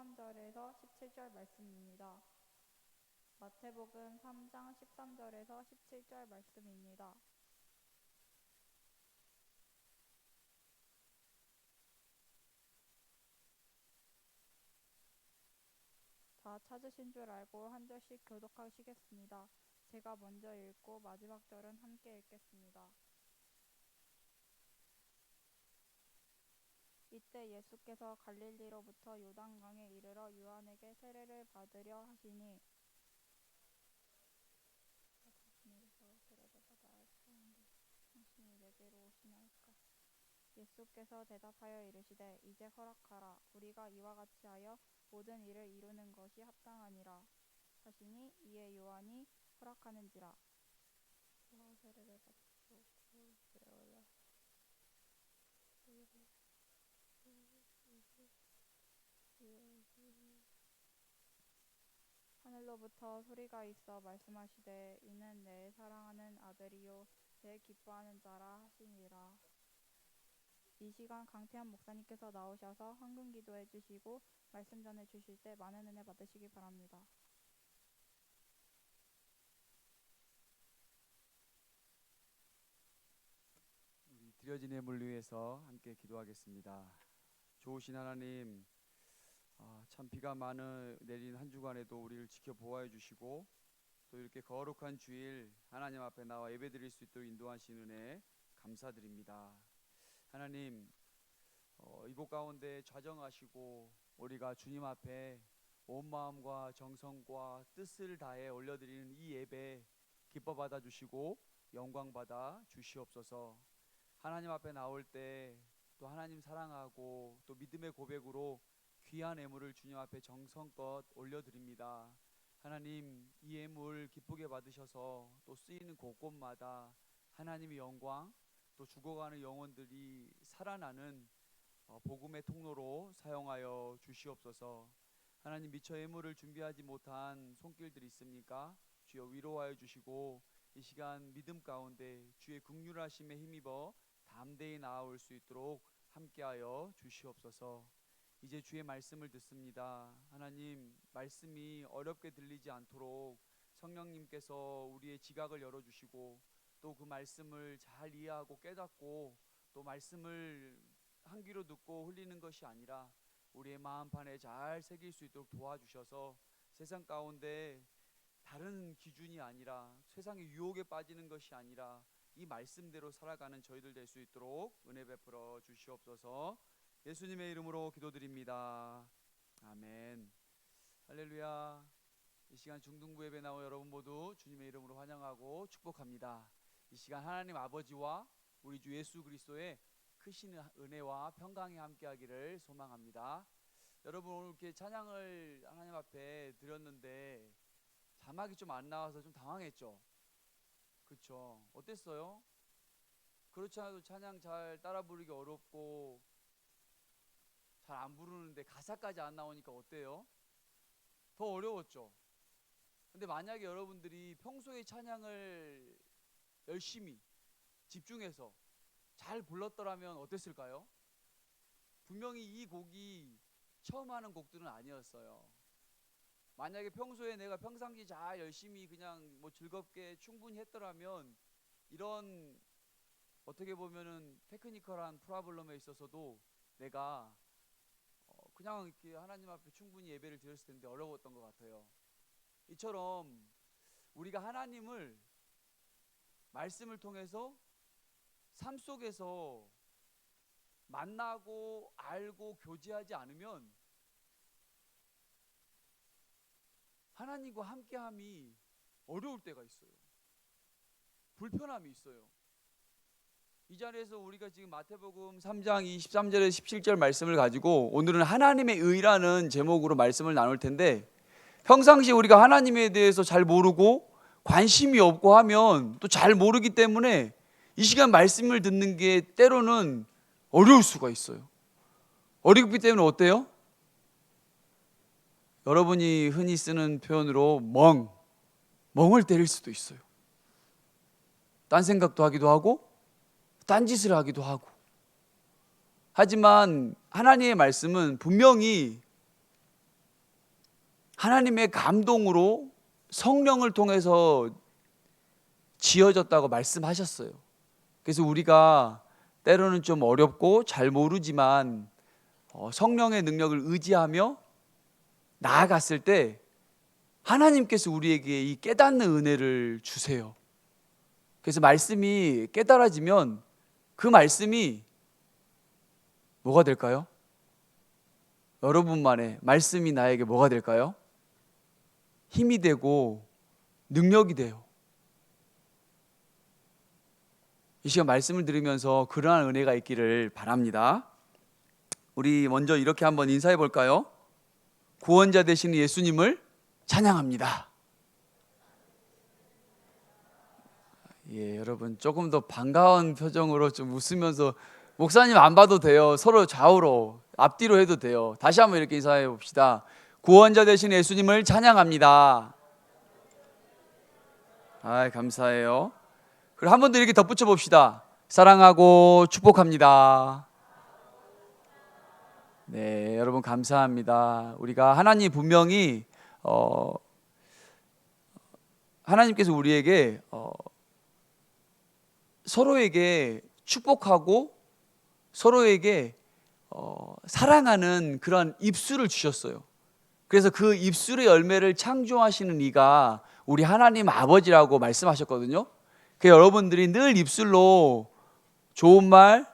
13절에서 17절 말씀입니다. 마태복음 3장 13절에서 17절 말씀입니다. 다 찾으신 줄 알고 한 절씩 교독하시겠습니다. 제가 먼저 읽고 마지막 절은 함께 읽겠습니다. 이때 예수께서 갈릴리로부터 요단강에 이르러 요한에게 세례를 받으려 하시니 당신이 내게로 오시나이까. 예수께서 대답하여 이르시되 이제 허락하라. 우리가 이와 같이 하여 모든 일을 이루는 것이 합당하니라 하시니 이에 요한이 허락하는지라. 세례를 받고 물에 올라 하늘로부터 소리가 있어 말씀하시되 이는 내 사랑하는 아들이요 내 기뻐하는 자라 하시니라. 이 시간 강태한 목사님께서 나오셔서 헌금 기도해 주시고 말씀 전해 주실 때 많은 은혜 받으시기 바랍니다. 우리 드려진 예물을 위해서 함께 기도하겠습니다. 좋으신 하나님, 참 비가 많이 내린 한 주간에도 우리를 지켜보호해 주시고 또 이렇게 거룩한 주일 하나님 앞에 나와 예배드릴 수 있도록 인도하시는 은혜 감사드립니다. 하나님, 이곳 가운데 좌정하시고 우리가 주님 앞에 온 마음과 정성과 뜻을 다해 올려드리는 이 예배 기뻐 받아 주시고 영광 받아 주시옵소서. 하나님 앞에 나올 때 또 하나님 사랑하고 또 믿음의 고백으로 귀한 예물을 주님 앞에 정성껏 올려드립니다. 하나님, 이 예물 기쁘게 받으셔서 또 쓰이는 곳곳마다 하나님의 영광 또 죽어가는 영혼들이 살아나는 복음의 통로로 사용하여 주시옵소서. 하나님, 미처 예물을 준비하지 못한 손길들이 있습니까? 주여 위로하여 주시고 이 시간 믿음 가운데 주의 긍휼하심에 힘입어 담대히 나아올 수 있도록 함께하여 주시옵소서. 이제 주의 말씀을 듣습니다. 하나님, 말씀이 어렵게 들리지 않도록 성령님께서 우리의 지각을 열어주시고 또 그 말씀을 잘 이해하고 깨닫고 또 말씀을 한 귀로 듣고 흘리는 것이 아니라 우리의 마음판에 잘 새길 수 있도록 도와주셔서 세상 가운데 다른 기준이 아니라 세상의 유혹에 빠지는 것이 아니라 이 말씀대로 살아가는 저희들 될 수 있도록 은혜 베풀어 주시옵소서. 예수님의 이름으로 기도드립니다. 아멘. 할렐루야. 이 시간 중등부 예배 나온 여러분 모두 주님의 이름으로 환영하고 축복합니다. 이 시간 하나님 아버지와 우리 주 예수 그리스도의 크신 은혜와 평강이 함께하기를 소망합니다. 여러분, 오늘 이렇게 찬양을 하나님 앞에 드렸는데 자막이 좀 안 나와서 좀 당황했죠? 그렇죠? 어땠어요? 그렇지 않아도 찬양 잘 따라 부르기 어렵고 잘 안 부르는데 가사까지 안 나오니까 어때요? 더 어려웠죠? 근데 만약에 여러분들이 평소에 찬양을 열심히 집중해서 잘 불렀더라면 어땠을까요? 분명히 이 곡이 처음 하는 곡들은 아니었어요. 만약에 평소에 내가 평상시 잘 열심히 그냥 뭐 즐겁게 충분히 했더라면 이런 어떻게 보면은 테크니컬한 프로블럼에 있어서도 내가 그냥 이렇게 하나님 앞에 충분히 예배를 드렸을 텐데 어려웠던 것 같아요. 이처럼 우리가 하나님을 말씀을 통해서 삶 속에서 만나고 알고 교제하지 않으면 하나님과 함께함이 어려울 때가 있어요. 불편함이 있어요. 이 자리에서 우리가 지금 마태복음 3장 23절에서 17절 말씀을 가지고 오늘은 하나님의 의라는 제목으로 말씀을 나눌 텐데, 평상시 우리가 하나님에 대해서 잘 모르고 관심이 없고 하면 또 잘 모르기 때문에 이 시간 말씀을 듣는 게 때로는 어려울 수가 있어요. 어렵기 때문에 어때요? 여러분이 흔히 쓰는 표현으로 멍을 때릴 수도 있어요. 딴 생각도 하기도 하고 딴짓을 하기도 하고. 하지만 하나님의 말씀은 분명히 하나님의 감동으로 성령을 통해서 지어졌다고 말씀하셨어요. 그래서 우리가 때로는 좀 어렵고 잘 모르지만 성령의 능력을 의지하며 나아갔을 때 하나님께서 우리에게 이 깨닫는 은혜를 주세요. 그래서 말씀이 깨달아지면 그 말씀이 뭐가 될까요? 여러분만의 말씀이 나에게 뭐가 될까요? 힘이 되고 능력이 돼요. 이 시간 말씀을 들으면서 그러한 은혜가 있기를 바랍니다. 우리 먼저 이렇게 한번 인사해 볼까요? 구원자 되시는 예수님을 찬양합니다. 예, 여러분 조금 더 반가운 표정으로 좀 웃으면서, 목사님 안 봐도 돼요. 서로 좌우로 앞뒤로 해도 돼요. 다시 한번 이렇게 인사해 봅시다. 구원자 되신 예수님을 찬양합니다. 아, 감사해요. 그리고 한 번 더 이렇게 덧붙여 봅시다. 사랑하고 축복합니다. 네, 여러분 감사합니다. 우리가 하나님 분명히 하나님께서 우리에게 서로에게 축복하고 서로에게 사랑하는 그런 입술을 주셨어요. 그래서 그 입술의 열매를 창조하시는 이가 우리 하나님 아버지라고 말씀하셨거든요. 그 여러분들이 늘 입술로 좋은 말,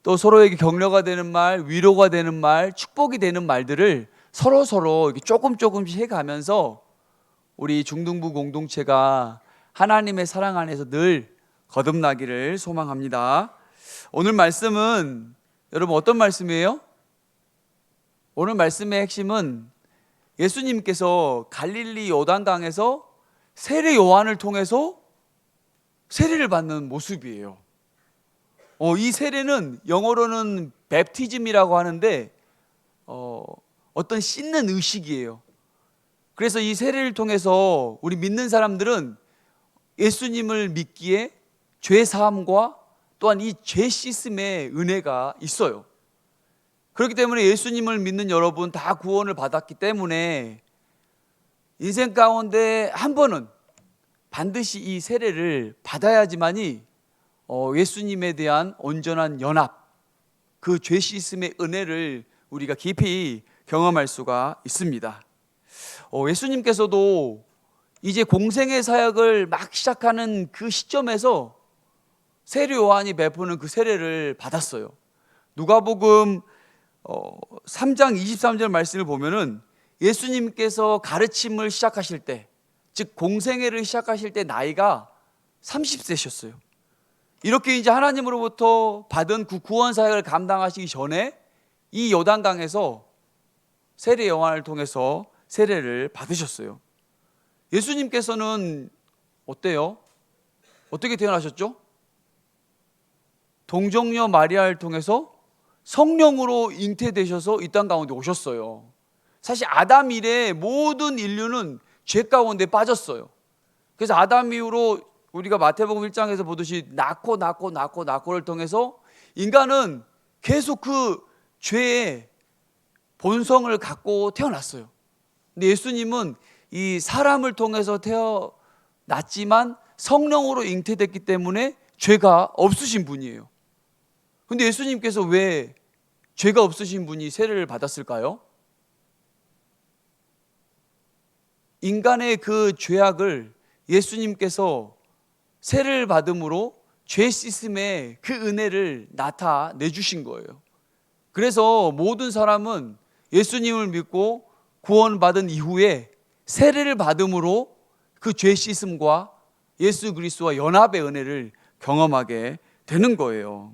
또 서로에게 격려가 되는 말, 위로가 되는 말, 축복이 되는 말들을 서로 이렇게 조금씩 해가면서 우리 중등부 공동체가 하나님의 사랑 안에서 늘 거듭나기를 소망합니다. 오늘 말씀은 여러분 어떤 말씀이에요? 오늘 말씀의 핵심은 예수님께서 갈릴리 요단강에서 세례 요한을 통해서 세례를 받는 모습이에요. 이 세례는 영어로는 뵙티즘이라고 하는데 어떤 씻는 의식이에요. 그래서 이 세례를 통해서 우리 믿는 사람들은 예수님을 믿기에 죄 사함과 또한 이 죄 씻음의 은혜가 있어요. 그렇기 때문에 예수님을 믿는 여러분 다 구원을 받았기 때문에 인생 가운데 한 번은 반드시 이 세례를 받아야지만이 예수님에 대한 온전한 연합, 그 죄 씻음의 은혜를 우리가 깊이 경험할 수가 있습니다. 예수님께서도 이제 공생의 사역을 막 시작하는 그 시점에서 세례 요한이 베푸는 그 세례를 받았어요. 누가복음 3장 23절 말씀을 보면은 예수님께서 가르침을 시작하실 때, 즉 공생애를 시작하실 때 나이가 30세셨어요. 이렇게 이제 하나님으로부터 받은 그 구원 사역을 감당하시기 전에 이 요단강에서 세례 요한을 통해서 세례를 받으셨어요. 예수님께서는 어때요? 어떻게 태어나셨죠? 동정녀 마리아를 통해서 성령으로 잉태되셔서 이 땅 가운데 오셨어요. 사실 아담 이래 모든 인류는 죄 가운데 빠졌어요. 그래서 아담 이후로 우리가 마태복음 1장에서 보듯이 낳고를 통해서 인간은 계속 그 죄의 본성을 갖고 태어났어요. 근데 예수님은 이 사람을 통해서 태어났지만 성령으로 잉태됐기 때문에 죄가 없으신 분이에요. 근데 예수님께서 왜 죄가 없으신 분이 세례를 받았을까요? 인간의 그 죄악을 예수님께서 세례를 받음으로 죄 씻음의 그 은혜를 나타내 주신 거예요. 그래서 모든 사람은 예수님을 믿고 구원받은 이후에 세례를 받음으로 그 죄 씻음과 예수 그리스도와 연합의 은혜를 경험하게 되는 거예요.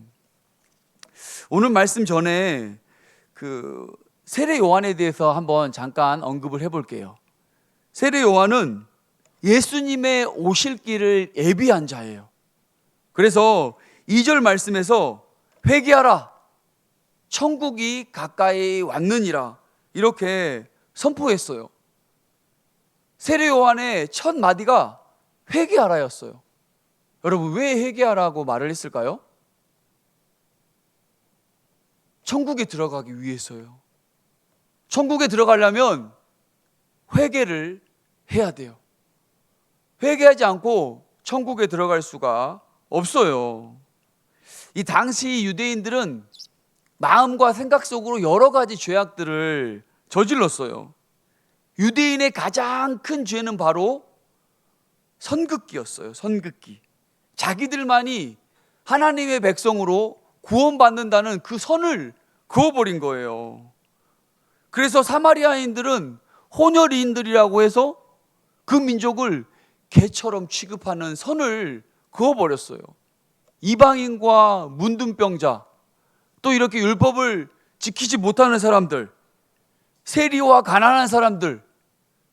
오늘 말씀 전에 그 세례 요한에 대해서 한번 잠깐 언급을 해볼게요. 세례 요한은 예수님의 오실 길을 예비한 자예요. 그래서 2절 말씀에서 회개하라, 천국이 가까이 왔느니라 이렇게 선포했어요. 세례 요한의 첫 마디가 회개하라였어요. 여러분 왜 회개하라고 말을 했을까요? 천국에 들어가기 위해서요. 천국에 들어가려면 회개를 해야 돼요. 회개하지 않고 천국에 들어갈 수가 없어요. 이 당시 유대인들은 마음과 생각 속으로 여러 가지 죄악들을 저질렀어요. 유대인의 가장 큰 죄는 바로 선긋기였어요. 선긋기. 자기들만이 하나님의 백성으로 구원받는다는 그 선을 그어버린 거예요. 그래서 사마리아인들은 혼혈인들이라고 해서 그 민족을 개처럼 취급하는 선을 그어버렸어요. 이방인과 문둥병자, 또 이렇게 율법을 지키지 못하는 사람들, 세리와 가난한 사람들,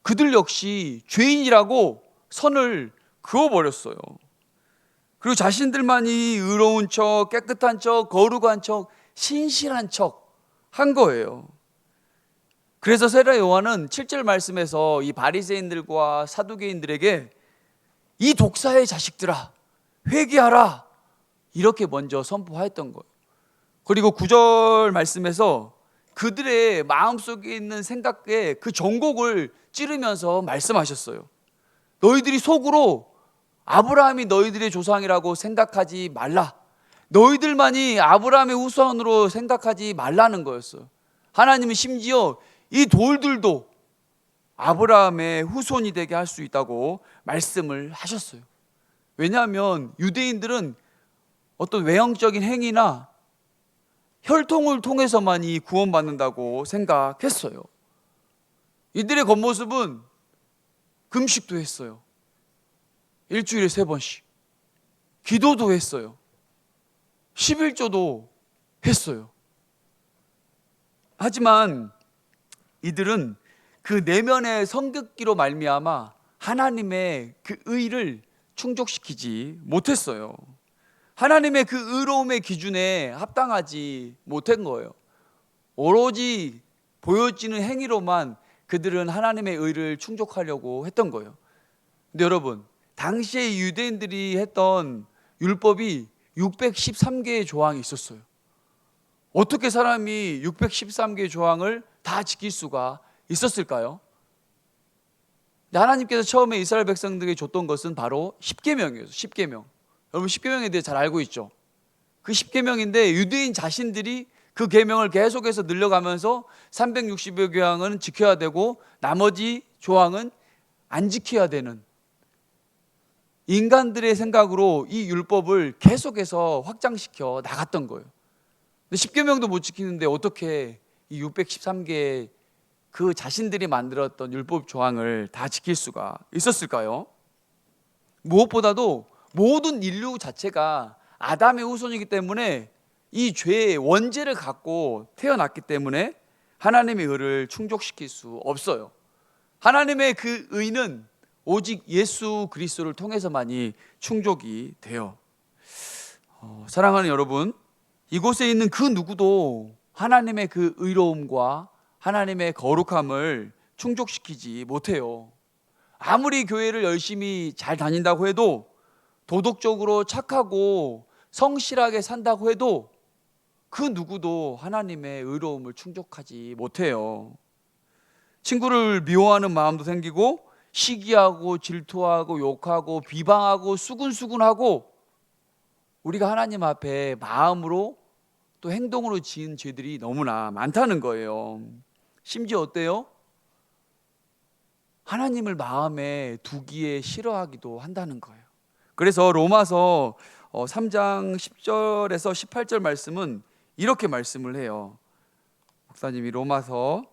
그들 역시 죄인이라고 선을 그어버렸어요. 그리고 자신들만이 의로운 척, 깨끗한 척, 거룩한 척, 신실한 척 한 거예요. 그래서 세례 요한은 7절 말씀에서 이 바리새인들과 사두개인들에게 이 독사의 자식들아 회개하라 이렇게 먼저 선포하였던 거예요. 그리고 9절 말씀에서 그들의 마음속에 있는 생각에 그 정곡을 찌르면서 말씀하셨어요. 너희들이 속으로 아브라함이 너희들의 조상이라고 생각하지 말라. 너희들만이 아브라함의 후손으로 생각하지 말라는 거였어요. 하나님은 심지어 이 돌들도 아브라함의 후손이 되게 할 수 있다고 말씀을 하셨어요. 왜냐하면 유대인들은 어떤 외형적인 행위나 혈통을 통해서만이 구원받는다고 생각했어요. 이들의 겉모습은 금식도 했어요. 일주일에 3번씩. 기도도 했어요. 11조도 했어요. 하지만 이들은 그 내면의 성격기로 말미암아 하나님의 그 의를 충족시키지 못했어요. 하나님의 그 의로움의 기준에 합당하지 못한 거예요. 오로지 보여지는 행위로만 그들은 하나님의 의를 충족하려고 했던 거예요. 근데 여러분, 당시에 유대인들이 했던 율법이 613개의 조항이 있었어요. 어떻게 사람이 613개의 조항을 다 지킬 수가 있었을까요? 하나님께서 처음에 이스라엘 백성들에게 줬던 것은 바로 10계명이에요. 10계명. 여러분 10계명에 대해 잘 알고 있죠? 그 10계명인데 유대인 자신들이 그 계명을 계속해서 늘려가면서 360여 조항은 지켜야 되고 나머지 조항은 안 지켜야 되는, 인간들의 생각으로 이 율법을 계속해서 확장시켜 나갔던 거예요. 근데 10계명도 못 지키는데 어떻게 이 613개의 그 자신들이 만들었던 율법 조항을 다 지킬 수가 있었을까요? 무엇보다도 모든 인류 자체가 아담의 후손이기 때문에 이 죄의 원죄를 갖고 태어났기 때문에 하나님의 의를 충족시킬 수 없어요. 하나님의 그 의는 오직 예수 그리스도를 통해서만이 충족이 돼요. 사랑하는 여러분, 이곳에 있는 그 누구도 하나님의 그 의로움과 하나님의 거룩함을 충족시키지 못해요. 아무리 교회를 열심히 잘 다닌다고 해도, 도덕적으로 착하고 성실하게 산다고 해도 그 누구도 하나님의 의로움을 충족하지 못해요. 친구를 미워하는 마음도 생기고 시기하고 질투하고 욕하고 비방하고 수군수군하고 우리가 하나님 앞에 마음으로 또 행동으로 지은 죄들이 너무나 많다는 거예요. 심지어 어때요? 하나님을 마음에 두기에 싫어하기도 한다는 거예요. 그래서 로마서 3장 10절에서 18절 말씀은 이렇게 말씀을 해요. 목사님이 로마서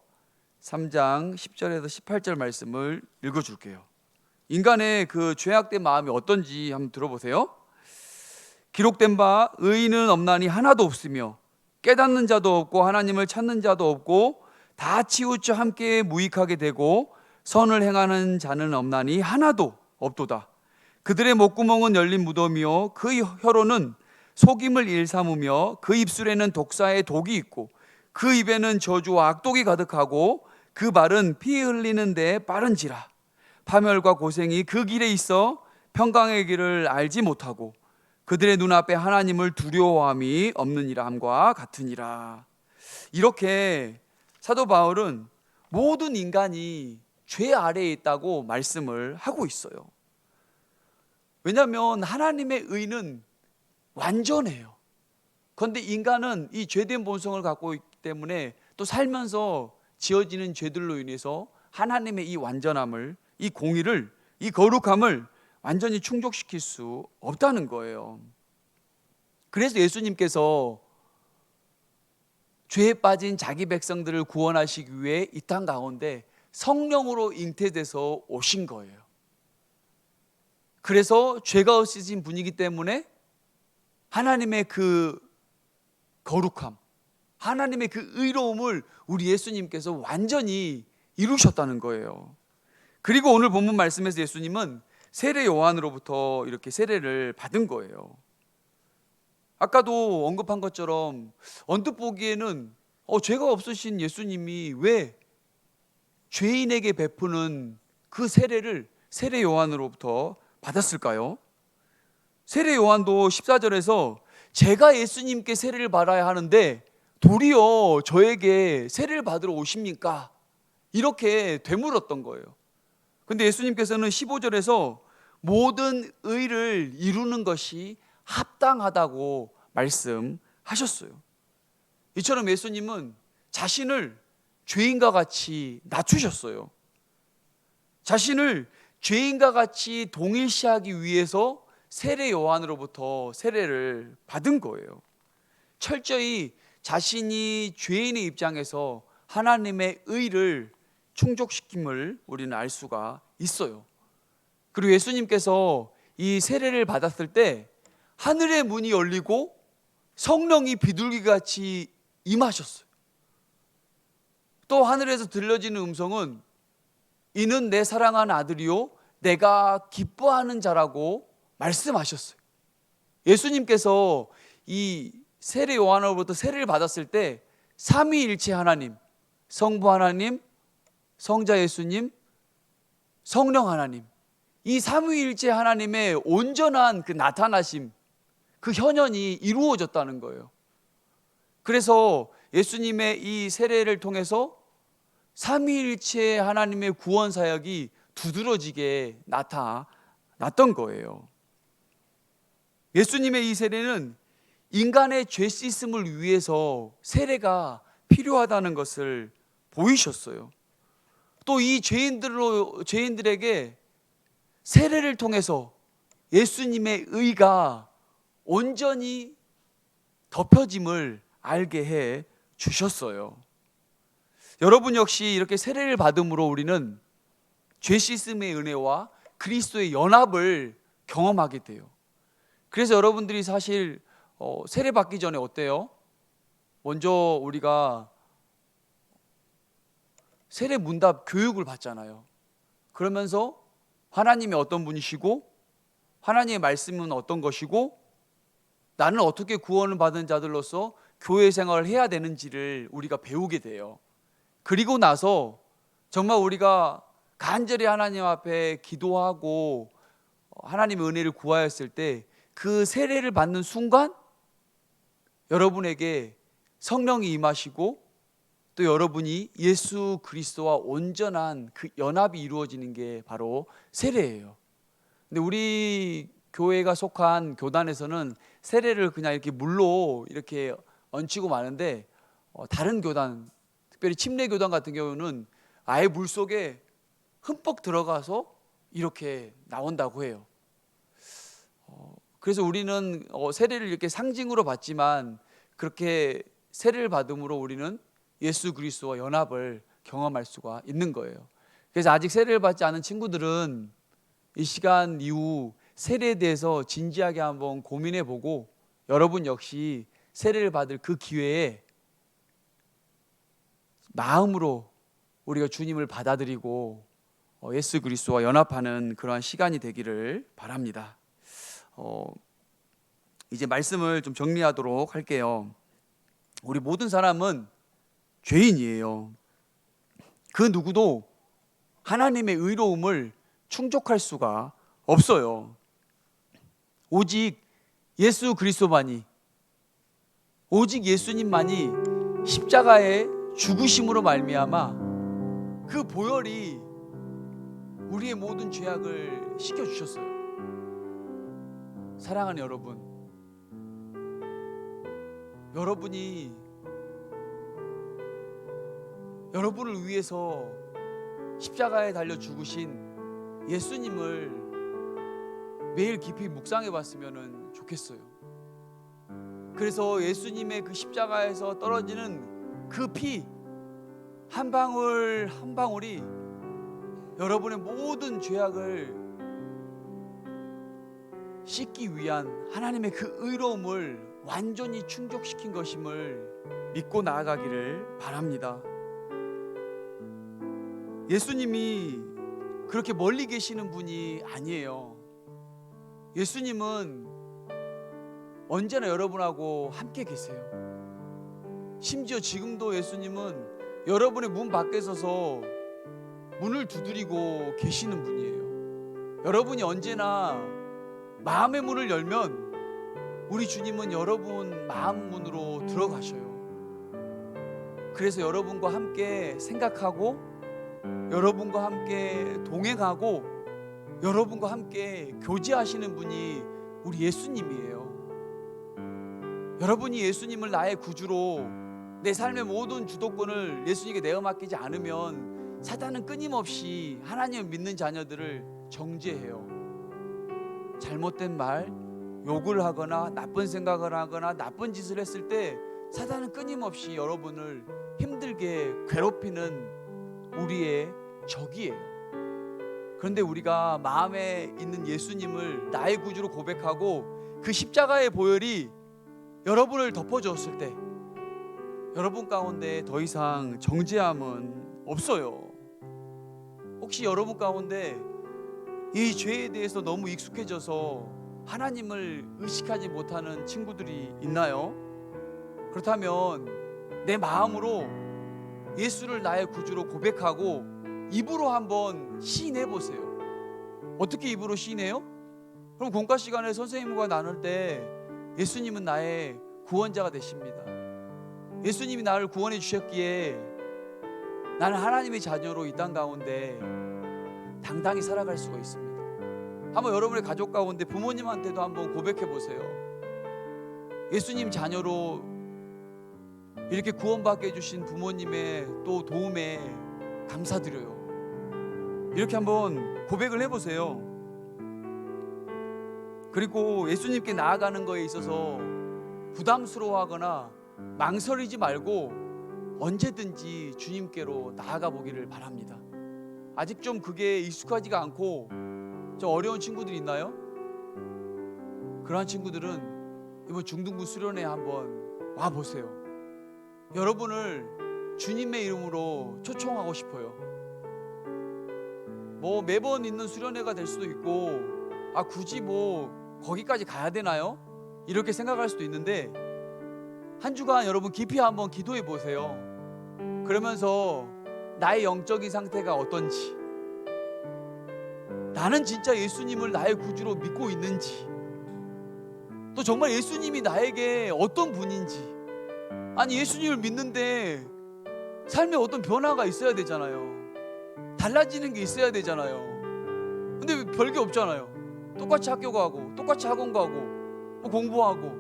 3장 10절에서 18절 말씀을 읽어줄게요. 인간의 그 죄악된 마음이 어떤지 한번 들어보세요. 기록된 바 의인은 없나니 하나도 없으며 깨닫는 자도 없고 하나님을 찾는 자도 없고 다 치우쳐 함께 무익하게 되고 선을 행하는 자는 없나니 하나도 없도다. 그들의 목구멍은 열린 무덤이요 그 혀로는 속임을 일삼으며 그 입술에는 독사의 독이 있고 그 입에는 저주와 악독이 가득하고 그 발은 피 흘리는 데 빠른지라. 파멸과 고생이 그 길에 있어 평강의 길을 알지 못하고 그들의 눈앞에 하나님을 두려워함이 없느니라 함과 같으니라. 이렇게 사도 바울은 모든 인간이 죄 아래에 있다고 말씀을 하고 있어요. 왜냐하면 하나님의 의는 완전해요. 그런데 인간은 이 죄된 본성을 갖고 있기 때문에 또 살면서 지어지는 죄들로 인해서 하나님의 이 완전함을, 이 공의를, 이 거룩함을 완전히 충족시킬 수 없다는 거예요. 그래서 예수님께서 죄에 빠진 자기 백성들을 구원하시기 위해 이 땅 가운데 성령으로 잉태돼서 오신 거예요. 그래서 죄가 없으신 분이기 때문에 하나님의 그 거룩함, 하나님의 그 의로움을 우리 예수님께서 완전히 이루셨다는 거예요. 그리고 오늘 본문 말씀에서 예수님은 세례 요한으로부터 이렇게 세례를 받은 거예요. 아까도 언급한 것처럼 언뜻 보기에는 죄가 없으신 예수님이 왜 죄인에게 베푸는 그 세례를 세례 요한으로부터 받았을까요? 세례 요한도 14절에서 제가 예수님께 세례를 받아야 하는데 도리어 저에게 세례를 받으러 오십니까? 이렇게 되물었던 거예요. 근데 예수님께서는 15절에서 모든 의를 이루는 것이 합당하다고 말씀하셨어요. 이처럼 예수님은 자신을 죄인과 같이 낮추셨어요. 자신을 죄인과 같이 동일시하기 위해서 세례 요한으로부터 세례를 받은 거예요. 철저히 자신이 죄인의 입장에서 하나님의 의를 충족시킴을 우리는 알 수가 있어요. 그리고 예수님께서 이 세례를 받았을 때 하늘의 문이 열리고 성령이 비둘기같이 임하셨어요. 또 하늘에서 들려지는 음성은 이는 내 사랑하는 아들이요 내가 기뻐하는 자라고 말씀하셨어요. 예수님께서 이 세례 요한으로부터 세례를 받았을 때 삼위일체 하나님, 성부 하나님, 성자 예수님, 성령 하나님, 이 삼위일체 하나님의 온전한 그 나타나심, 그 현현이 이루어졌다는 거예요. 그래서 예수님의 이 세례를 통해서 삼위일체 하나님의 구원 사역이 두드러지게 나타났던 거예요. 예수님의 이 세례는 인간의 죄 씻음을 위해서 세례가 필요하다는 것을 보이셨어요. 또 이 죄인들에게 세례를 통해서 예수님의 의가 온전히 덮여짐을 알게 해 주셨어요. 여러분 역시 이렇게 세례를 받음으로 우리는 죄 씻음의 은혜와 그리스도의 연합을 경험하게 돼요. 그래서 여러분들이 사실 세례 받기 전에 어때요? 먼저 우리가 세례 문답 교육을 받잖아요. 그러면서 하나님이 어떤 분이시고 하나님의 말씀은 어떤 것이고 나는 어떻게 구원을 받은 자들로서 교회 생활을 해야 되는지를 우리가 배우게 돼요. 그리고 나서 정말 우리가 간절히 하나님 앞에 기도하고 하나님의 은혜를 구하였을 때 그 세례를 받는 순간 여러분에게 성령이 임하시고 또 여러분이 예수 그리스도와 온전한 그 연합이 이루어지는 게 바로 세례예요. 근데 우리 교회가 속한 교단에서는 세례를 그냥 이렇게 물로 이렇게 얹히고 마는데 다른 교단, 특별히 침례 교단 같은 경우는 아예 물 속에 흠뻑 들어가서 이렇게 나온다고 해요. 그래서 우리는 세례를 이렇게 상징으로 받지만 그렇게 세례를 받음으로 우리는 예수 그리스도와 연합을 경험할 수가 있는 거예요. 그래서 아직 세례를 받지 않은 친구들은 이 시간 이후 세례에 대해서 진지하게 한번 고민해 보고 여러분 역시 세례를 받을 그 기회에 마음으로 우리가 주님을 받아들이고 예수 그리스도와 연합하는 그러한 시간이 되기를 바랍니다. 이제 말씀을 좀 정리하도록 할게요. 우리 모든 사람은 죄인이에요. 그 누구도 하나님의 의로움을 충족할 수가 없어요. 오직 예수 그리스도만이, 오직 예수님만이 십자가의 죽으심으로 말미암아 그 보혈이 우리의 모든 죄악을 씻겨주셨어요. 사랑하는 여러분, 여러분이 여러분을 위해서 십자가에 달려 죽으신 예수님을 매일 깊이 묵상해 봤으면 좋겠어요. 그래서 예수님의 그 십자가에서 떨어지는 그 피 한 방울 한 방울이 여러분의 모든 죄악을 씻기 위한 하나님의 그 의로움을 완전히 충족시킨 것임을 믿고 나아가기를 바랍니다. 예수님이 그렇게 멀리 계시는 분이 아니에요. 예수님은 언제나 여러분하고 함께 계세요. 심지어 지금도 예수님은 여러분의 문 밖에 서서 문을 두드리고 계시는 분이에요. 여러분이 언제나 마음의 문을 열면 우리 주님은 여러분 마음 문으로 들어가셔요. 그래서 여러분과 함께 생각하고 여러분과 함께 동행하고 여러분과 함께 교제하시는 분이 우리 예수님이에요. 여러분이 예수님을 나의 구주로 내 삶의 모든 주도권을 예수님께 내어 맡기지 않으면 사단은 끊임없이 하나님을 믿는 자녀들을 정죄해요. 잘못된 말, 욕을 하거나 나쁜 생각을 하거나 나쁜 짓을 했을 때 사단은 끊임없이 여러분을 힘들게 괴롭히는 우리의 적이에요. 그런데 우리가 마음에 있는 예수님을 나의 구주로 고백하고 그 십자가의 보혈이 여러분을 덮어주었을 때 여러분 가운데 더 이상 정죄함은 없어요. 혹시 여러분 가운데 이 죄에 대해서 너무 익숙해져서 하나님을 의식하지 못하는 친구들이 있나요? 그렇다면 내 마음으로 예수를 나의 구주로 고백하고 입으로 한번 시인해 보세요. 어떻게 입으로 시인해요? 그럼 공과 시간에 선생님과 나눌 때 예수님은 나의 구원자가 되십니다. 예수님이 나를 구원해 주셨기에 나는 하나님의 자녀로 이 땅 가운데 당당히 살아갈 수가 있습니다. 한번 여러분의 가족 가운데 부모님한테도 한번 고백해 보세요. 예수님 자녀로 이렇게 구원받게 해주신 부모님의 또 도움에 감사드려요. 이렇게 한번 고백을 해보세요. 그리고 예수님께 나아가는 거에 있어서 부담스러워하거나 망설이지 말고 언제든지 주님께로 나아가 보기를 바랍니다. 아직 좀 그게 익숙하지가 않고 좀 어려운 친구들이 있나요? 그러한 친구들은 이번 중등부 수련회 한번 와보세요. 여러분을 주님의 이름으로 초청하고 싶어요. 뭐 매번 있는 수련회가 될 수도 있고 굳이 뭐 거기까지 가야 되나요? 이렇게 생각할 수도 있는데 한 주간 여러분 깊이 한번 기도해 보세요. 그러면서 나의 영적인 상태가 어떤지, 나는 진짜 예수님을 나의 구주로 믿고 있는지, 또 정말 예수님이 나에게 어떤 분인지. 아니 예수님을 믿는데 삶에 어떤 변화가 있어야 되잖아요. 달라지는 게 있어야 되잖아요. 근데 별게 없잖아요. 똑같이 학교 가고 똑같이 학원 가고 뭐 공부하고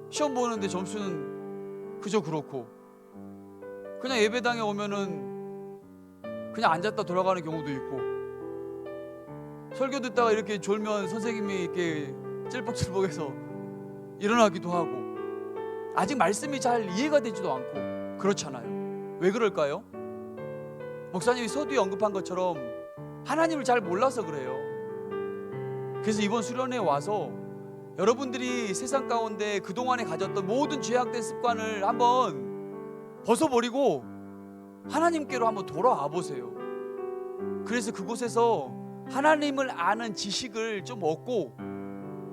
시험 보는데 점수는 그저 그렇고 그냥 예배당에 오면은 그냥 앉았다 돌아가는 경우도 있고 설교 듣다가 이렇게 졸면 선생님이 이렇게 찔뻑찔뻑해서 일어나기도 하고 아직 말씀이 잘 이해가 되지도 않고 그렇잖아요. 왜 그럴까요? 목사님이 서두에 언급한 것처럼 하나님을 잘 몰라서 그래요. 그래서 이번 수련회에 와서 여러분들이 세상 가운데 그동안에 가졌던 모든 죄악된 습관을 한번 벗어버리고 하나님께로 한번 돌아와 보세요. 그래서 그곳에서 하나님을 아는 지식을 좀 얻고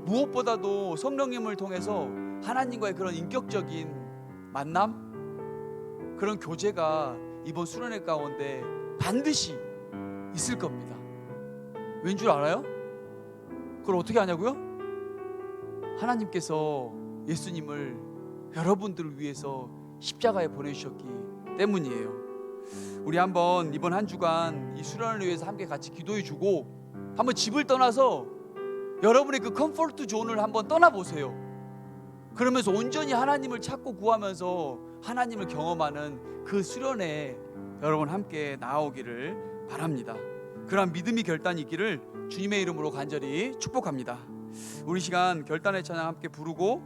무엇보다도 성령님을 통해서 하나님과의 그런 인격적인 만남, 그런 교제가 이번 수련회 가운데 반드시 있을 겁니다. 왠 줄 알아요? 그걸 어떻게 하냐고요? 하나님께서 예수님을 여러분들을 위해서 십자가에 보내주셨기 때문이에요. 우리 한번 이번 한 주간 이 수련을 위해서 함께 같이 기도해 주고 한번 집을 떠나서 여러분의 그 컴포트 존을 한번 떠나보세요. 그러면서 온전히 하나님을 찾고 구하면서 하나님을 경험하는 그 수련에 여러분 함께 나아오기를 바랍니다. 그러한 믿음이 결단이 있기를 주님의 이름으로 간절히 축복합니다. 우리 시간 결단의 찬양 함께 부르고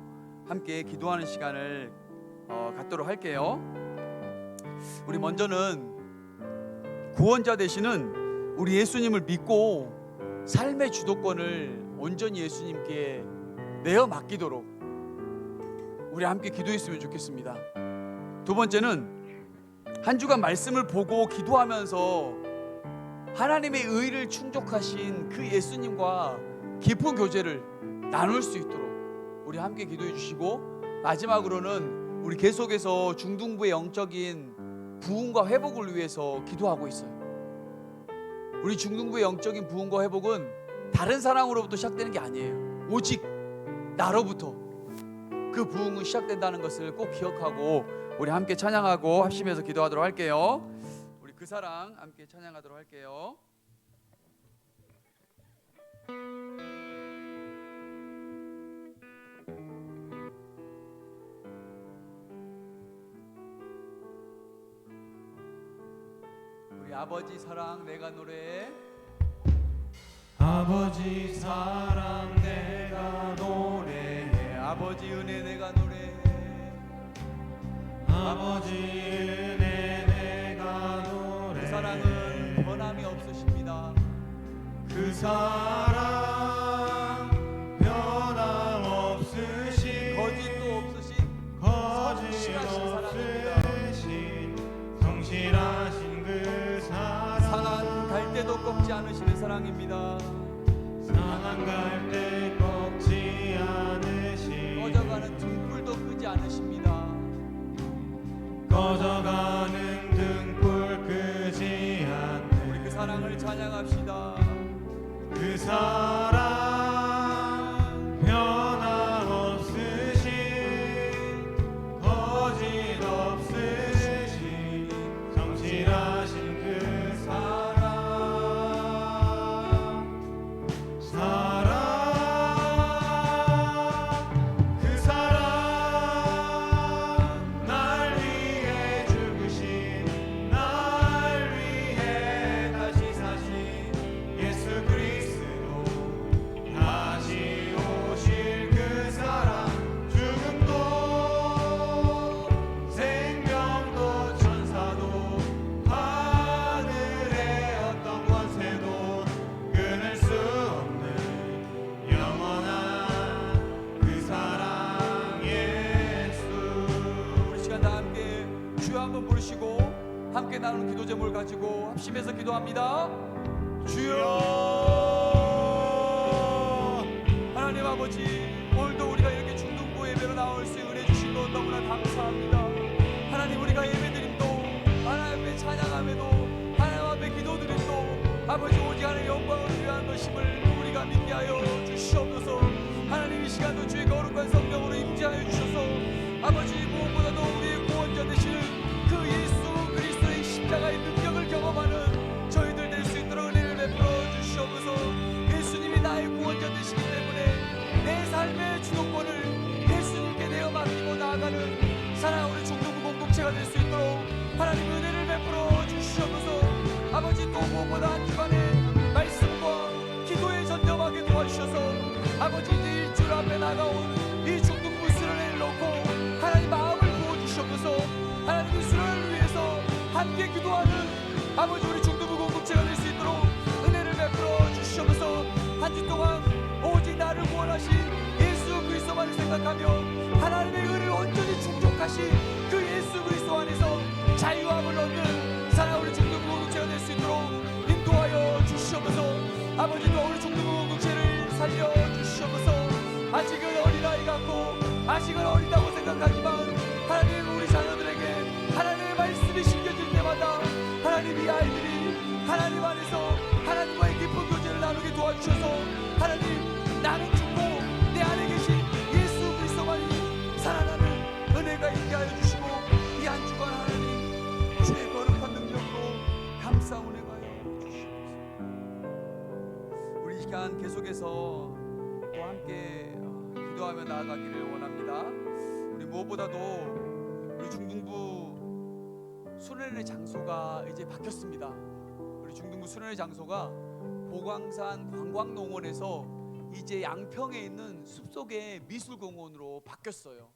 함께 기도하는 시간을 갖도록 할게요. 우리 먼저는 구원자 되시는 우리 예수님을 믿고 삶의 주도권을 온전히 예수님께 내어 맡기도록 우리 함께 기도했으면 좋겠습니다. 두 번째는 한 주간 말씀을 보고 기도하면서 하나님의 의를 충족하신 그 예수님과 깊은 교제를 나눌 수 있도록 우리 함께 기도해 주시고, 마지막으로는 우리 계속해서 중등부의 영적인 부흥과 회복을 위해서 기도하고 있어요. 우리 중등부의 영적인 부흥과 회복은 다른 사람으로부터 시작되는 게 아니에요. 오직 나로부터 그 부흥은 시작된다는 것을 꼭 기억하고 우리 함께 찬양하고 합심해서 기도하도록 할게요. 우리 그 사랑 함께 찬양하도록 할게요. 우리 아버지 사랑 내가 노래해. 아버지 사랑 내가 노래해. 아버지 은혜 내가 노래해. 아버지 은혜 내가 노래해. 그 사랑은 변함이 없으십니다. 그 사랑 변함없으신 거짓도 없으신 거짓 없으신 성실하신 그 사랑. 상한 갈 때도 꺾지 않으시는 사랑입니다. 상한 갈 때 꺾지 않으신 꺼져가는 등불도 끄지 않으십니다. 꺼져가는 등불 끄지 않는 우리 그 사랑을 찬양합시다. 그 사랑 변함없으신 거짓 없으신 성실하신 그 사랑. 그 사랑 날 위해 죽으신 날 위해 다시 사신 예수 그리스도 다시 오실 그 사랑. 죽음도 생명도 천사도 하늘의 어떤 권세도 끊을 수 없는 영원한 그 사랑 예수. 우리 시간 다 함께 주여 한번 부르시고 함께 나누는 기도 제목을 가지고 합심해서 기도합니다. 주여 하나님 아버지, 오늘도 우리가 이렇게 중등부 예배로 나올 수 은혜 주신 것 너무나 감사합니다. 하나님, 우리가 예배드림도 하나님 앞에 찬양함에도 하나님 앞에 기도드림도 아버지 오직 하나님 영광을 위한 것임을 우리가 믿게 하여 주시옵소서. 하나님, 이 시간도 주의 거룩한 성령으로 임재하여 주셔서 아버지 무엇보다도 우리의 구원자 되시는 그 예수 그리스도의 십자가의 능력을 경험하는 저희들 될 수 있도록 은혜를 베풀어 주시옵소서. 예수님이 나의 구원자 되시기 때문에 내 삶의 주도권을 예수님께 내어 맡기고 나아가는 사랑하는 중등부 공동체가 될 수 있도록 하나님 은혜를 베풀어 주시옵소서. 아버지, 또 무엇보다 한 주간의 말씀과 기도에 전념하게 도와주셔서 아버지, 이제 일주일 앞에 나가온 이 중등부 수련회를 놓고 하나님 마음을 부어주시옵소서. 하나님, 이 수련회를 위해서 함께 기도하는 아버지 우리 중등부 공동체가 될 수 있도록 은혜를 베풀어 주시옵소서. 한 주 동안 오직 나를 구원하신 예수 그리스도만을 생각하며 하나님의 의를 온전히 충족하신 그 예수 그리스도 안에서 자유함을 얻는 사랑하는 우리 중등부 공동체가 될 수 있도록 인도하여 주시옵소서. 아버지도 우리 중등부 공동체를 살려주시옵소서. 아직은 어린아이 같고 아직은 어리다고 생각하지만 하나님, 우리 자녀들에게 하나님의 말씀이 심겨질 때마다 하나님, 이 아이들이 하나님 안에서 하나님과의 깊은 교제를 나누게 도와주셔서 하나님, 나는 죽고 내 안에 계신 예수 그리스도만이 살아나는 은혜가 있게 하여 주시고 이 한 주간 하나님 주의 거룩한 능력 운행하여 주시옵소서. 우리 이 시간 계속해서 또 함께 기도하며 나아가기를 원합니다. 우리 무엇보다도 우리 중등부 수련회 장소가 이제 바뀌었습니다. 우리 중등부 수련회 장소가 보광산 관광농원에서 이제 양평에 있는 숲속의 미술공원으로 바뀌었어요.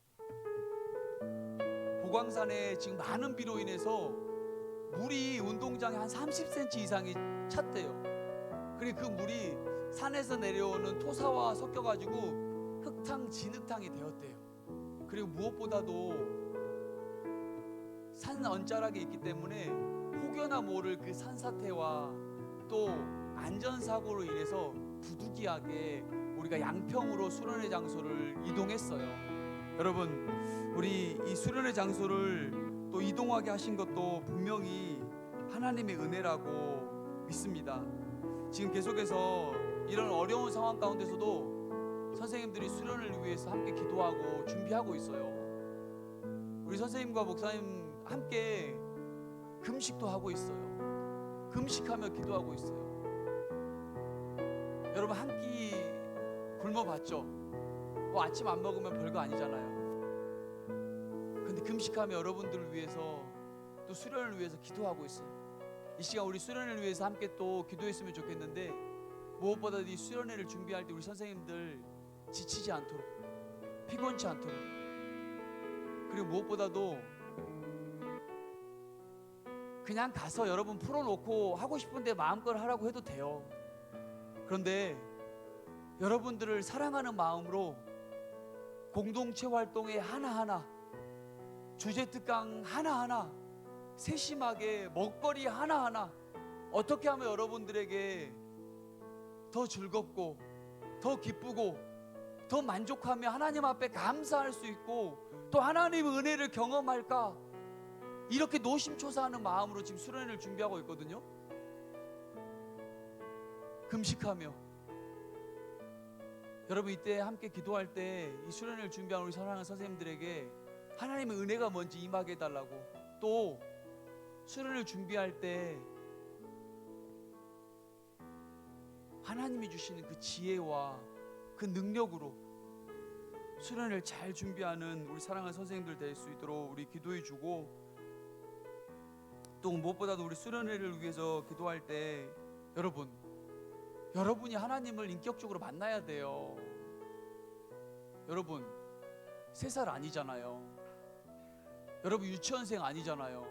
보광산에 지금 많은 비로 인해서 물이 운동장에 한 30cm 이상이 찼대요. 그리고 그 물이 산에서 내려오는 토사와 섞여가지고 흙탕, 진흙탕이 되었대요. 그리고 무엇보다도 산 언자락에 있기 때문에 혹여나 모를 그 산사태와 또 안전사고로 인해서 부득이하게 우리가 양평으로 수련회 장소를 이동했어요. 여러분, 우리 이 수련회 장소를 또 이동하게 하신 것도 분명히 하나님의 은혜라고 믿습니다. 지금 계속해서 이런 어려운 상황 가운데서도 선생님들이 수련을 위해서 함께 기도하고 준비하고 있어요. 우리 선생님과 목사님 함께 금식도 하고 있어요. 금식하며 기도하고 있어요. 여러분, 한 끼 굶어봤죠? 뭐 아침 안 먹으면 별거 아니잖아요. 근데 금식하며 여러분들을 위해서 또 수련을 위해서 기도하고 있어요. 이 시간 우리 수련회를 위해서 함께 또 기도했으면 좋겠는데, 무엇보다 이 수련회를 준비할 때 우리 선생님들 지치지 않도록, 피곤치 않도록, 그리고 무엇보다도 그냥 가서 여러분 풀어놓고 하고 싶은데 마음껏 하라고 해도 돼요. 그런데 여러분들을 사랑하는 마음으로 공동체 활동에 하나하나, 주제 특강 하나하나, 세심하게 먹거리 하나하나 어떻게 하면 여러분들에게 더 즐겁고 더 기쁘고 더 만족하며 하나님 앞에 감사할 수 있고 또 하나님의 은혜를 경험할까, 이렇게 노심초사하는 마음으로 지금 수련회를 준비하고 있거든요. 금식하며 여러분, 이때 함께 기도할 때 이 수련회를 준비한 우리 사랑하는 선생님들에게 하나님의 은혜가 뭔지 임하게 해달라고, 또 수련회를 준비할 때 하나님이 주시는 그 지혜와 그 능력으로 수련회를 잘 준비하는 우리 사랑하는 선생님들 될 수 있도록 우리 기도해 주고, 또 무엇보다도 우리 수련회를 위해서 기도할 때 여러분이 하나님을 인격적으로 만나야 돼요. 여러분 3살 아니잖아요. 여러분 유치원생 아니잖아요.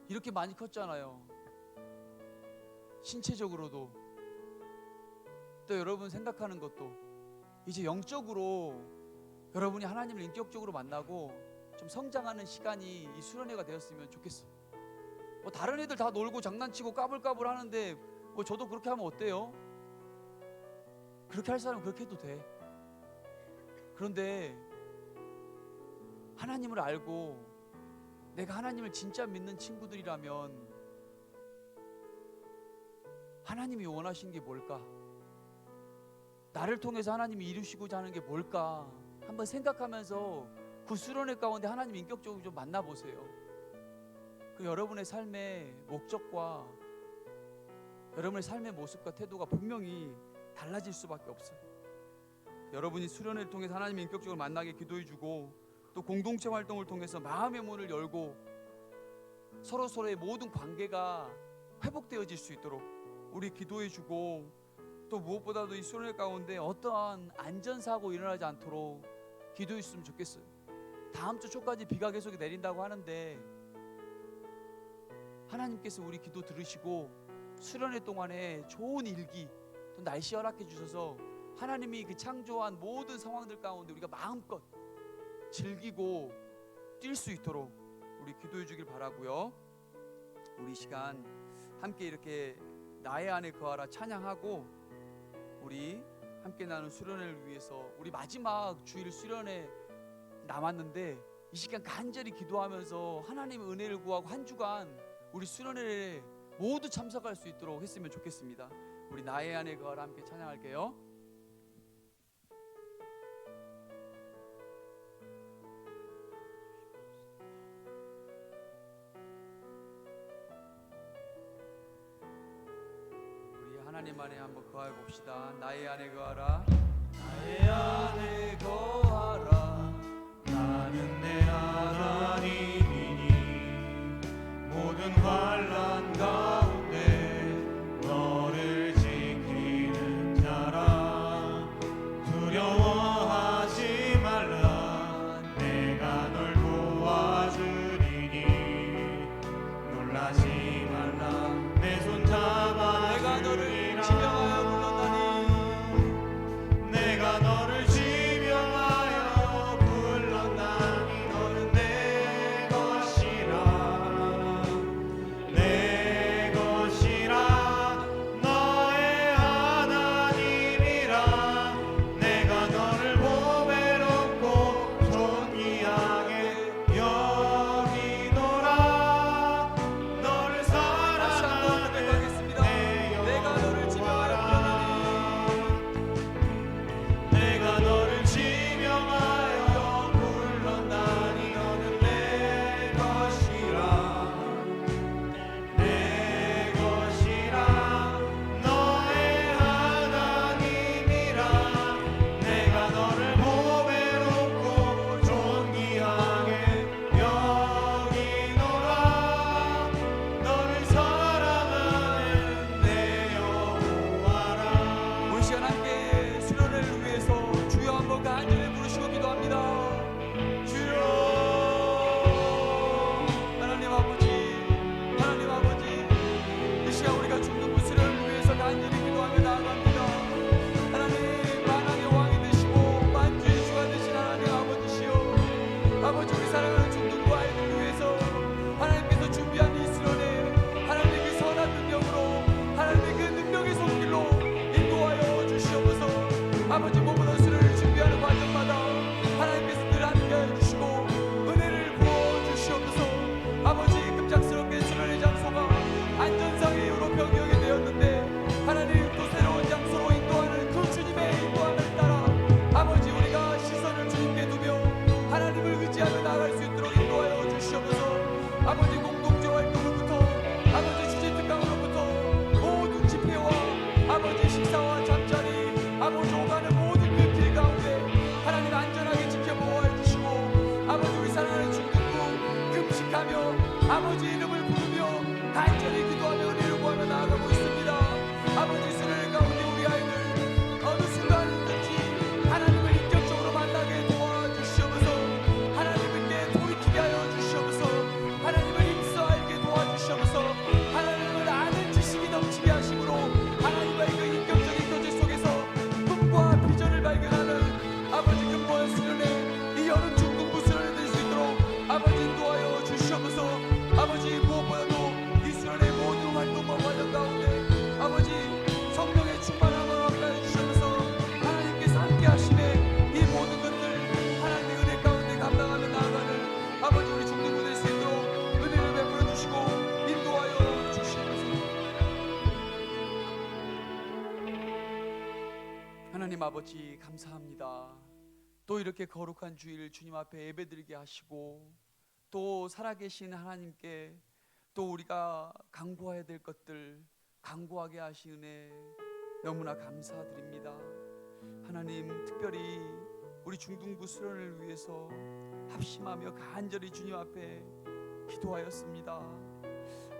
이렇게 많이 컸잖아요. 신체적으로도, 또 여러분 생각하는 것도 이제 영적으로 여러분이 하나님을 인격적으로 만나고 좀 성장하는 시간이 이 수련회가 되었으면 좋겠어. 뭐 다른 애들 다 놀고 장난치고 까불까불 하는데 뭐 저도 그렇게 하면 어때요? 그렇게 할 사람은 그렇게 해도 돼. 그런데 하나님을 알고 내가 하나님을 진짜 믿는 친구들이라면 하나님이 원하신 게 뭘까? 나를 통해서 하나님이 이루시고자 하는 게 뭘까? 한번 생각하면서 그 수련회 가운데 하나님 인격적으로 좀 만나보세요. 그 여러분의 삶의 목적과 여러분의 삶의 모습과 태도가 분명히 달라질 수밖에 없어요. 여러분이 수련회를 통해서 하나님 인격적으로 만나게 기도해주고, 또 공동체 활동을 통해서 마음의 문을 열고 서로의 모든 관계가 회복되어질 수 있도록 우리 기도해주고, 또 무엇보다도 이 수련회 가운데 어떠한 안전사고 일어나지 않도록 기도했으면 좋겠어요. 다음 주 초까지 비가 계속 내린다고 하는데 하나님께서 우리 기도 들으시고 수련회 동안에 좋은 일기, 또 날씨 허락해 주셔서 하나님이 그 창조한 모든 상황들 가운데 우리가 마음껏 즐기고 뛸 수 있도록 우리 기도해 주길 바라고요. 우리 시간 함께 이렇게 나의 안에 거하라 찬양하고 우리 함께 나눈 수련회를 위해서 우리 마지막 주일 수련회 남았는데 이 시간 간절히 기도하면서 하나님의 은혜를 구하고 한 주간 우리 수련회에 모두 참석할 수 있도록 했으면 좋겠습니다. 우리 나의 안에 거하라 함께 찬양할게요. 하나님 안에 한번 거해 봅시다. 나의 안에 거하라. 나의 안에 거하라. 나는 내 하나님이니 모든 환난 가운데 너를 지키는 자라. 두려워하지 말라. 내가 널 도와주리니 놀라지 말라. 내 손 잡아 내가 너를 지명하여 불렀나니 내가 너를 지명하여 불렀나니 너는 내 것이라. 내 것이라. 너의 하나님이라. 내가 너를 보배롭고 존귀하게 여기노라. 너를 사랑하는 고백하겠습니다. 내 내가 너를 지명하여 불렀나니 내가 너를 지명하여 불렀나니 너는 내 것이라. 내 것이라. 너의 하나님이라. 내가 너를 보배롭고 존귀하게 여기노라. 너를 사랑하는 내 여호와라. 우리 시간 함께 수련회를 위해서 주여 한번 간절히 부르시고 기도합니다. 주여 하나님 아버지, 하나님 아버지, 이 시간 우리가 중등부 수련회를 위해서 간절히 기도하며 나아갑니다. 하나님 만왕의 왕이 되시고 만주의 주가 되신 하나님 아버지시여, 아버지 우리 사랑하는 중등부 아이들을 위해서 하나님께서 준비한 이 수련회, 하나님의 그 선한 능력으로, 하나님의 그 능력의 손길로 인도하여 주시옵소서. 아버지 모든 수련을 준비하는 과정마다 하나님께서 늘 함께하여 주시고 은혜를 부어 주시옵소서. 아버지 급작스럽게 수련의 장소가 안전상의 이유로 변경이 되었는데 하나님 또 새로운 장소로 인도하는 그 주님의 인도함을 따라 아버지 우리가 시선을 주님께 두며 하나님을 의지하며 나아갈 수 있도록 인도하여 주시옵소서. 아버지 공동체 활동으로부터 아버지 주제 특강으로부터 모든 집회와 아버지 식사와 잠자리 아버지 오가는 모든 그 길 가운데 하나님 안전하게 지켜보아 주시고 아버지 우리 사랑하는 중등부 금식하며 아버지 이름을 부르며 간절히 기도하며 은혜를 구하며 나아가고 있습니다. 아버지 수련회 가운데 우리 아이들 어느 순간이든지 하나님을 인격적으로 만나게 도와주시옵소서. 하나님께 돌이키게 하여 주시옵소서. 하나님을 힘써 알게 도와주시옵소서. 하나님을 아는 지식이 넘치게 하심으로 하나님과의 그 인격적인 교제 속에서 꿈과 비전을 발견하는 아버지 근본 수련회 이 여름 중등부 수련회 될 수 있도록 아버지 인도하여 주시옵소서. 아버지 무엇보다도 이 수련회 모든 활동과 과정 가운데 아버지 성령의 충만함을 함께하여 주시옵소서. 하나님께서 함께 하심에 이 모든 것들 하나님의 은혜 가운데 감당하며 나아가는 아버지 우리 중등부 될 수 있도록 은혜를 베풀어 주시고 인도하여 주시옵소서. 하나님 아버지 감사합니다. 또 이렇게 거룩한 주일 주님 앞에 예배드리게 하시고 또 살아계신 하나님께 또 우리가 강구해야 될 것들 강구하게 하신 은혜 너무나 감사드립니다. 하나님 특별히 우리 중등부 수련을 위해서 합심하며 간절히 주님 앞에 기도하였습니다.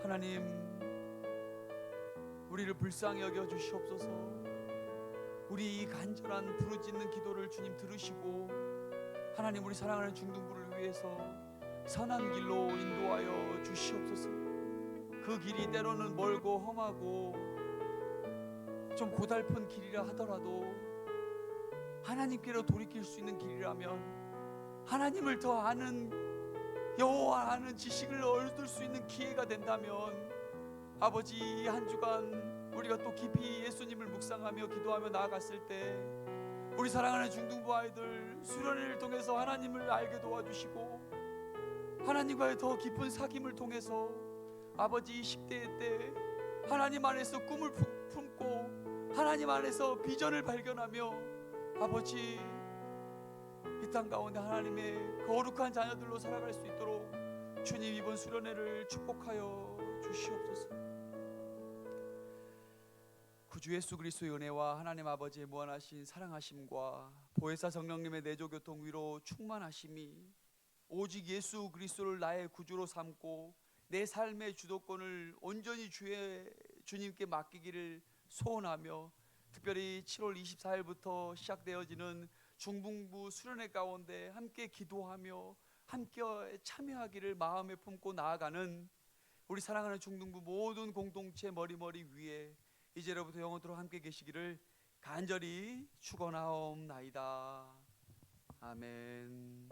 하나님 우리를 불쌍히 여겨 주시옵소서. 우리 이 간절한 부르짖는 기도를 주님 들으시고 하나님 우리 사랑하는 중등부를 위해서 선한 길로 인도하여 주시옵소서. 그 길이 때로는 멀고 험하고 좀 고달픈 길이라 하더라도 하나님께로 돌이킬 수 있는 길이라면 하나님을 더 아는 여호와 아는 지식을 얻을 수 있는 기회가 된다면 아버지 이 한 주간 우리가 또 깊이 예수님을 묵상하며 기도하며 나아갔을 때 우리 사랑하는 중등부 아이들 수련회를 통해서 하나님을 알게 도와주시고 하나님과의 더 깊은 사귐을 통해서 아버지 10대의 때 하나님 안에서 꿈을 품고 하나님 안에서 비전을 발견하며 아버지 이 땅 가운데 하나님의 거룩한 자녀들로 살아갈 수 있도록 주님 이번 수련회를 축복하여 주시옵소서. 구주 예수 그리스도의 은혜와 하나님 아버지의 무한하신 사랑하심과 보혜사 성령님의 내조 교통 위로 충만하심이 오직 예수 그리스도를 나의 구주로 삼고 내 삶의 주도권을 온전히 주님께 맡기기를 소원하며, 특별히 7월 24일부터 시작되어지는 중북부 수련회 가운데 함께 기도하며 함께 참여하기를 마음에 품고 나아가는 우리 사랑하는 중등부 모든 공동체 머리머리 위에 이제로부터 영원토록 함께 계시기를 간절히 축원하옵나이다. 아멘.